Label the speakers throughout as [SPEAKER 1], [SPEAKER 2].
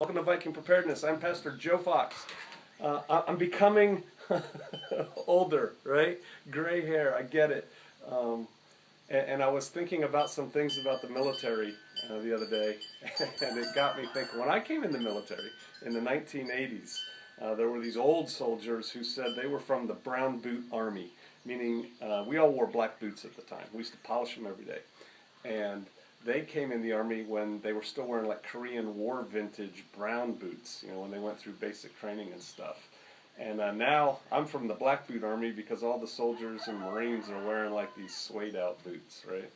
[SPEAKER 1] Welcome to Viking Preparedness. I'm Pastor Joe Fox. I'm becoming older, right? Gray hair, I get it. And I was thinking about some things about the military the other day, and it got me thinking. When I came in the military in the 1980s, there were these old soldiers who said they were from the brown boot army, meaning we all wore black boots at the time. We used to polish them every day. And they came in the Army when they were still wearing like Korean War vintage brown boots, you know, when they went through basic training and stuff. And now I'm from the Black Boot Army because all the soldiers and Marines are wearing like these suede out boots, right?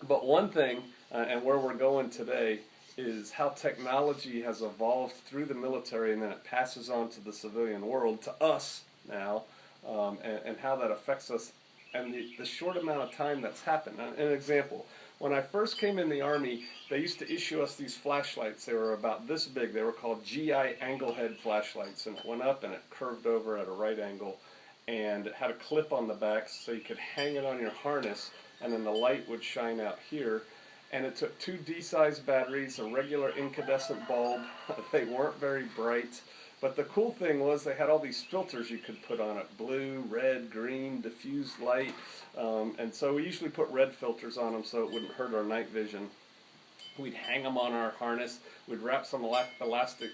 [SPEAKER 1] But one thing, and where we're going today, is how technology has evolved through the military and then it passes on to the civilian world, to us now, and how that affects us and the short amount of time that's happened. An example, when I first came in the Army, they used to issue us these flashlights. They were about this big. They were called GI angle head flashlights, and it went up and it curved over at a right angle, and it had a clip on the back so you could hang it on your harness, and then the light would shine out here. And it took 2 D-size batteries, a regular incandescent bulb. They weren't very bright. But the cool thing was they had all these filters you could put on it: blue, red, green, diffused light. And so we usually put red filters on them so it wouldn't hurt our night vision. We'd hang them on our harness. We'd wrap some elastic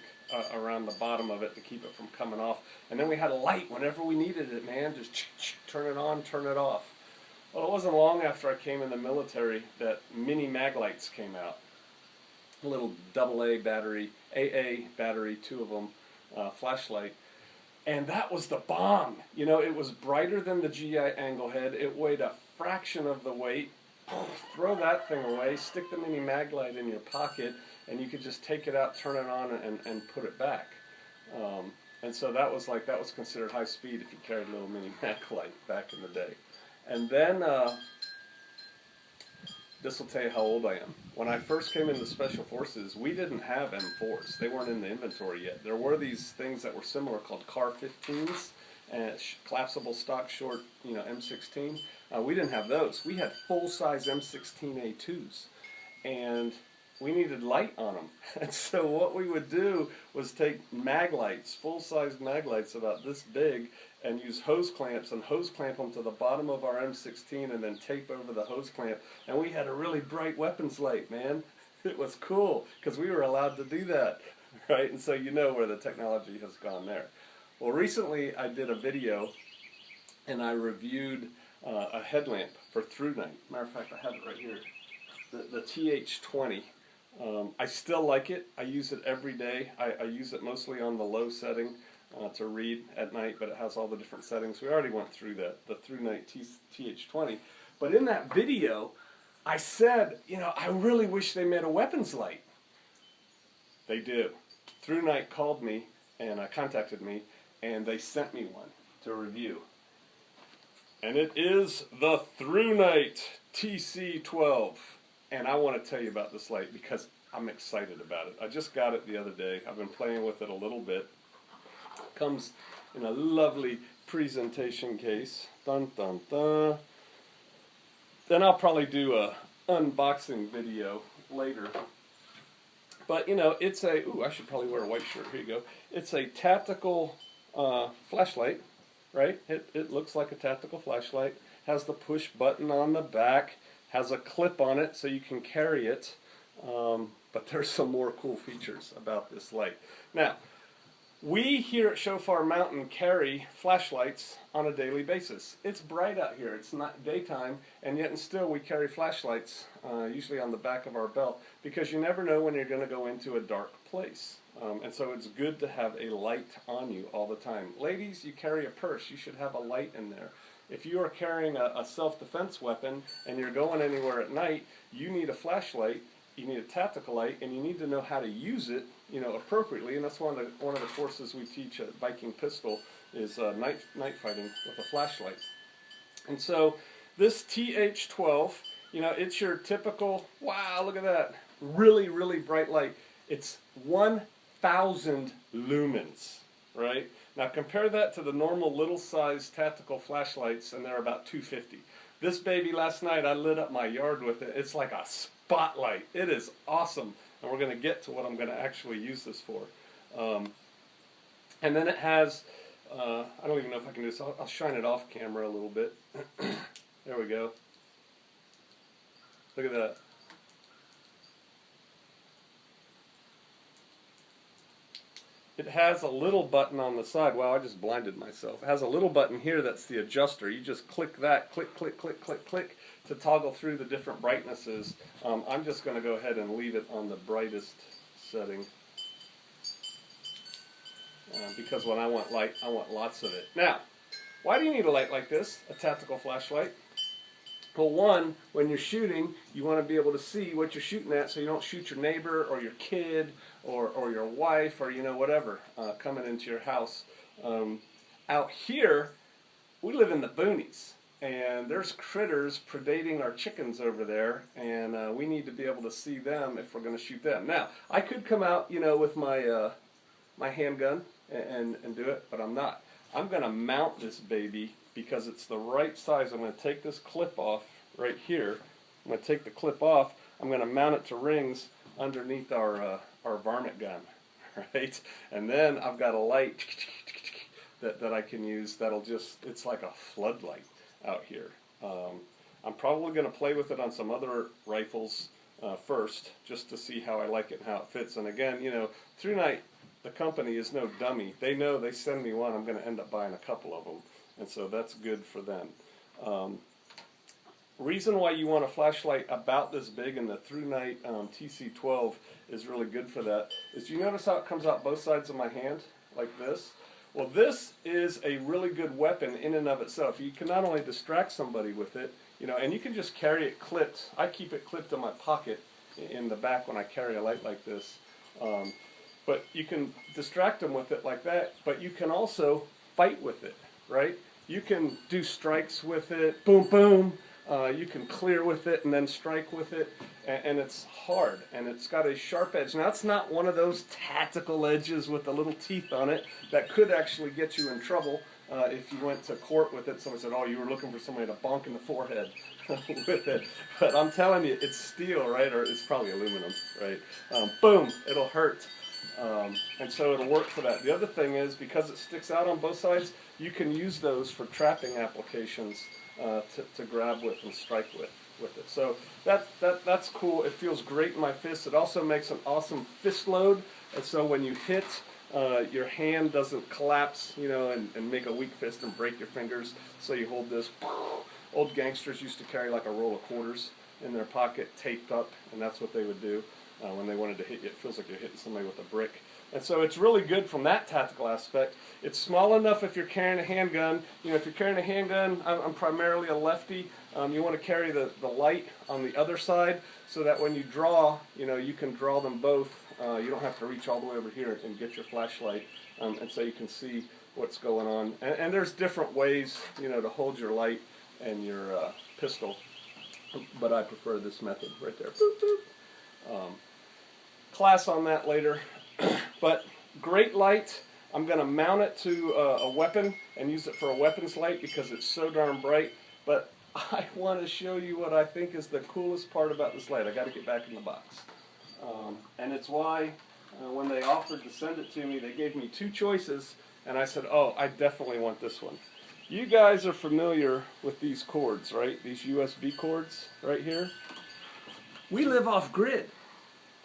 [SPEAKER 1] around the bottom of it to keep it from coming off. And then we had a light whenever we needed it, man. Just turn it on, turn it off. Well, it wasn't long after I came in the military that mini Maglites came out. A little AA battery, 2 of them. Flashlight, and that was the bomb. You know, it was brighter than the GI angle head. It weighed a fraction of the weight. Throw that thing away, stick the mini Maglite in your pocket, and you could just take it out, turn it on, and put it back. And so that was considered high speed if you carried a little mini Maglite back in the day. And then this will tell you how old I am. When I first came into Special Forces, we didn't have M4s. They weren't in the inventory yet. There were these things that were similar called Car 15s, and collapsible stock short, you know, M16. We didn't have those. We had full-size M16A2s, and we needed light on them. And so what we would do was take Maglites, full-size Maglites about this big, and use hose clamps and hose clamp them to the bottom of our M16 and then tape over the hose clamp. And we had a really bright weapons light, man. It was cool because we were allowed to do that, right? And so you know where the technology has gone there. Well, recently I did a video and I reviewed a headlamp for through night. Matter of fact, I have it right here. The TH20. I still like it. I use it every day. I use it mostly on the low setting to read at night, but it has all the different settings. We already went through that, the through night TH20. But in that video, I said, you know, I really wish they made a weapons light. They do. Through Night called me and contacted me, and they sent me one to review. And it is the Through Night TC12. And I want to tell you about this light because I'm excited about it. I just got it the other day. I've been playing with it a little bit. It comes in a lovely presentation case. Dun dun dun. Then I'll probably do a unboxing video later. But you know, it's a, ooh, I should probably wear a white shirt. Here you go. It's a tactical flashlight, right? It looks like a tactical flashlight. Has the push button on the back. Has a clip on it so you can carry it. But there's some more cool features about this light. Now, we here at Shofar Mountain carry flashlights on a daily basis. It's bright out here. It's not daytime, and yet and still we carry flashlights, usually on the back of our belt, because you never know when you're going to go into a dark place. And so it's good to have a light on you all the time. Ladies, you carry a purse. You should have a light in there. If you are carrying a self-defense weapon and you're going anywhere at night, you need a flashlight, you need a tactical light, and you need to know how to use it, you know, appropriately. And that's one of the courses we teach at Viking Pistol is night fighting with a flashlight. And so this TH12, you know, it's your typical, wow, look at that, really, really bright light. It's 1,000 lumens, right? Now compare that to the normal little size tactical flashlights, and they're about 250. This baby last night, I lit up my yard with it. It's like a spotlight. It is awesome. and we're going to get to what I'm going to actually use this for. And then it has, I don't even know if I can do this, I'll shine it off camera a little bit. There we go. Look at that. It has a little button on the side. Wow, I just blinded myself. It has a little button here that's the adjuster. You just click that, click, click, click, click, click, to toggle through the different brightnesses. I'm just going to go ahead and leave it on the brightest setting. Because when I want light, I want lots of it. Now, why do you need a light like this, a tactical flashlight? Well, one, when you're shooting, you want to be able to see what you're shooting at so you don't shoot your neighbor or your kid or your wife or, you know, whatever, coming into your house. Out here, we live in the boonies, and there's critters predating our chickens over there, and we need to be able to see them if we're going to shoot them. Now, I could come out, you know, with my, my handgun and do it, but I'm not. I'm going to mount this baby because it's the right size. I'm going to take this clip off right here. I'm going to take the clip off. I'm going to mount it to rings underneath our varmint gun, right? And then I've got a light that I can use that'll just, it's like a floodlight out here. I'm probably going to play with it on some other rifles first, just to see how I like it and how it fits. And again, you know, ThruNite, the company, is no dummy. They know they send me one, I'm going to end up buying a couple of them. And so that's good for them. Reason why you want a flashlight about this big, and the ThruNite TC12 is really good for that, is you notice how it comes out both sides of my hand, like this? Well, this is a really good weapon in and of itself. You can not only distract somebody with it, you know, and you can just carry it clipped. I keep it clipped in my pocket in the back when I carry a light like this. But you can distract them with it like that, but you can also fight with it, right? You can do strikes with it, boom, boom. You can clear with it and then strike with it, and it's hard, and it's got a sharp edge. Now, it's not one of those tactical edges with the little teeth on it that could actually get you in trouble if you went to court with it. Someone said, oh, you were looking for somebody to bonk in the forehead with it. But I'm telling you, it's steel, right? Or it's probably aluminum, right? Boom, it'll hurt. And so it'll work for that. The other thing is, because it sticks out on both sides, you can use those for trapping applications to grab with and strike with it. So that's cool. It feels great in my fist. It also makes an awesome fist load, and so when you hit, your hand doesn't collapse, you know, and make a weak fist and break your fingers. So you hold this. Old gangsters used to carry like a roll of quarters in their pocket, taped up, and that's what they would do. When they wanted to hit you. It feels like you're hitting somebody with a brick. And so it's really good from that tactical aspect. It's small enough if you're carrying a handgun. You know, if you're carrying a handgun, I'm primarily a lefty. You want to carry the light on the other side so that when you draw, you know, you can draw them both. You don't have to reach all the way over here and get your flashlight, and so you can see what's going on. And there's different ways, you know, to hold your light and your pistol, but I prefer this method right there. Boop, boop. Class on that later. But great light. I'm going to mount it to a weapon and use it for a weapons light because it's so darn bright. But I want to show you what I think is the coolest part about this light. I got to get back in the box. And it's why when they offered to send it to me, they gave me two choices, and I said, oh, I definitely want this one. You guys are familiar with these cords, right? These USB cords right here. We live off grid.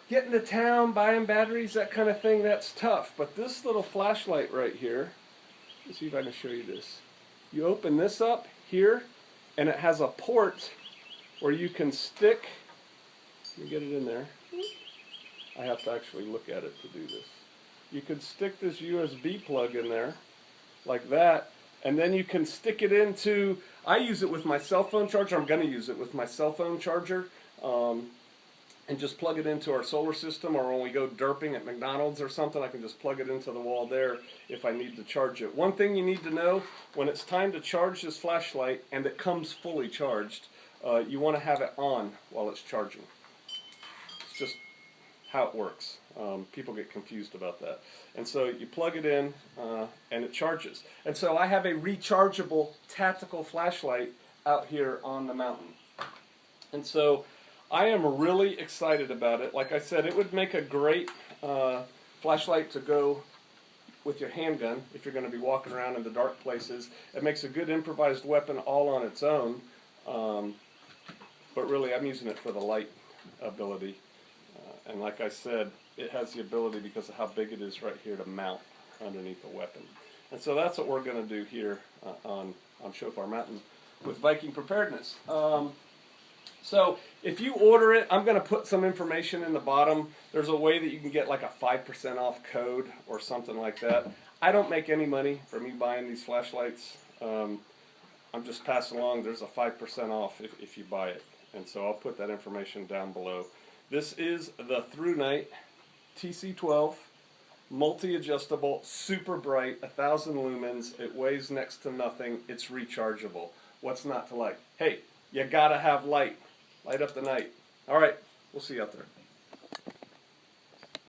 [SPEAKER 1] Getting to town, buying batteries, that kind of thing, that's tough. But this little flashlight right here, let's see if I can show you this. You open this up here, and it has a port where you can stick, let me get it in there. I have to actually look at it to do this. You can stick this USB plug in there, like that, and then you can stick it into, I use it with my cell phone charger. I'm going to use it with my cell phone charger. And just plug it into our solar system, or when we go derping at McDonald's or something, I can just plug it into the wall there if I need to charge it. One thing you need to know, when it's time to charge this flashlight and it comes fully charged, you want to have it on while it's charging. It's just how it works. People get confused about that. And so you plug it in and it charges. And so I have a rechargeable tactical flashlight out here on the mountain. And so I am really excited about it. Like I said, it would make a great flashlight to go with your handgun if you're going to be walking around in the dark places. It makes a good improvised weapon all on its own, but really I'm using it for the light ability. And like I said, it has the ability, because of how big it is right here, to mount underneath the weapon. And so that's what we're going to do here on Shofar Mountain with Viking Preparedness. So if you order it, I'm going to put some information in the bottom. There's a way that you can get like a 5% off code or something like that. I don't make any money from me buying these flashlights. I'm just passing along. There's a 5% off if you buy it. And so I'll put that information down below. This is the Through Night TC12, multi-adjustable, super bright, 1,000 lumens. It weighs next to nothing. It's rechargeable. What's not to like? Hey, you gotta have light. Light up the night. All right, we'll see you out there.